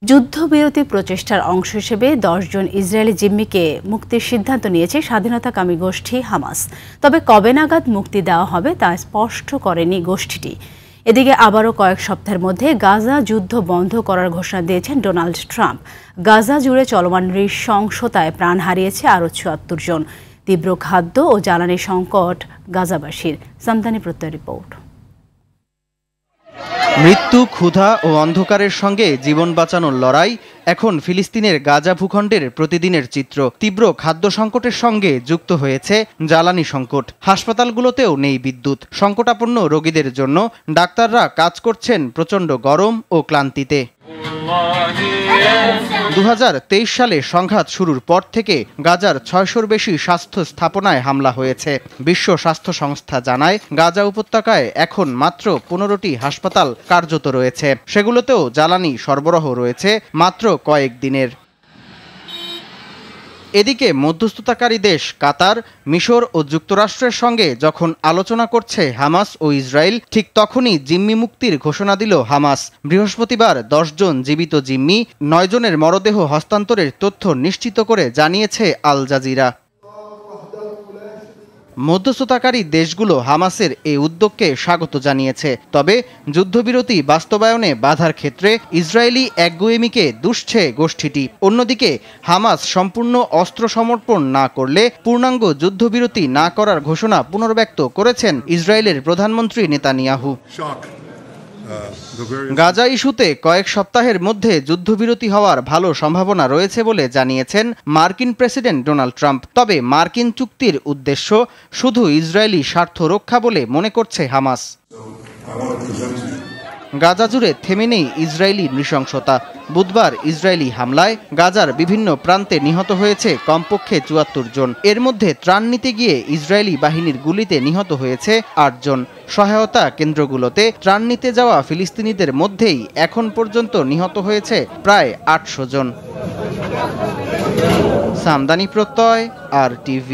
যুদ্ধবিরতি প্রচেষ্টার অংশ হিসেবে ১০ জন ইসরায়েলি জিম্মিকে মুক্তির সিদ্ধান্ত নিয়েছে স্বাধীনতাকামী গোষ্ঠী হামাস। তবে কবে নাগাদ মুক্তি দেওয়া হবে তা স্পষ্ট করেনি গোষ্ঠীটি। এদিকে আবারও কয়েক সপ্তাহের মধ্যে গাজা যুদ্ধ বন্ধ করার ঘোষণা দিয়েছেন ডোনাল্ড ট্রাম্প। গাজা জুড়ে চলমান নৃশংসতায় প্রাণ হারিয়েছে আরও ৭৪ জন। তীব্র খাদ্য ও জ্বালানি সংকট গাজাবাসীর। সামদানি প্রত্যয় রিপোর্ট। মৃত্যু, ক্ষুধা ও অন্ধকারের সঙ্গে জীবন বাঁচানোর লড়াই এখন ফিলিস্তিনের গাজা ভূখণ্ডের প্রতিদিনের চিত্র। তীব্র খাদ্য সংকটের সঙ্গে যুক্ত হয়েছে জ্বালানি সংকট। হাসপাতালগুলোতেও নেই বিদ্যুৎ। সংকটাপন্ন রোগীদের জন্য ডাক্তাররা কাজ করছেন প্রচণ্ড গরম ও ক্লান্তিতে। ২০২৩ সালে সংঘাত শুরুর পর থেকে গাজার ৬০০-র বেশি স্বাস্থ্য স্থাপনায় হামলা হয়েছে। বিশ্ব স্বাস্থ্য সংস্থা জানায়, গাজা উপত্যকায় এখন মাত্র ১৫টি হাসপাতাল কার্যত রয়েছে। সেগুলোতেও জ্বালানি সরবরাহ রয়েছে মাত্র কয়েক দিনের। এদিকে মধ্যস্থতাকারী দেশ কাতার, মিশর ও যুক্তরাষ্ট্রের সঙ্গে যখন আলোচনা করছে হামাস ও ইসরায়েল, ঠিক তখনই জিম্মি মুক্তির ঘোষণা দিল হামাস। বৃহস্পতিবার ১০ জন জীবিত জিম্মি, ৯ জনের মরদেহ হস্তান্তরের তথ্য নিশ্চিত করে জানিয়েছে আল জাজিরা। মধ্যস্থতাকারী দেশগুলো হামাসের এই উদ্যোগকে স্বাগত জানিয়েছে। তবে যুদ্ধবিরতি বাস্তবায়নে বাধার ক্ষেত্রে ইসরায়েলি একগুঁয়েমিকে দুষছে গোষ্ঠীটি। অন্যদিকে হামাস সম্পূর্ণ অস্ত্র সমর্পণ না করলে পূর্ণাঙ্গ যুদ্ধবিরতি না করার ঘোষণা পুনর্ব্যক্ত করেছেন ইসরায়েলের প্রধানমন্ত্রী নেতানিয়াহু। গাজা ইস্যুতে কয়েক সপ্তাহের মধ্যে যুদ্ধবিরতি হওয়ার ভালো সম্ভাবনা রয়েছে বলে জানিয়েছেন মার্কিন প্রেসিডেন্ট ডোনাল্ড ট্রাম্প। তবে মার্কিন চুক্তির উদ্দেশ্য শুধু ইসরায়েলি স্বার্থ রক্ষা বলে মনে করছে হামাস। গাজা জুড়ে থেমে নেই ইসরায়েলি নৃশংসতা। বুধবার ইসরায়েলি হামলায় গাজার বিভিন্ন প্রান্তে নিহত হয়েছে কমপক্ষে ৭৪ জন। এর মধ্যে ত্রাণ নিতে গিয়ে ইসরায়েলি বাহিনীর গুলিতে নিহত হয়েছে ৮ জন। সহায়তা কেন্দ্রগুলোতে ত্রাণ নিতে যাওয়া ফিলিস্তিনিদের মধ্যেই এখন পর্যন্ত নিহত হয়েছে প্রায় ৮০০ জন। সামদানি প্রত্যয়, RTV।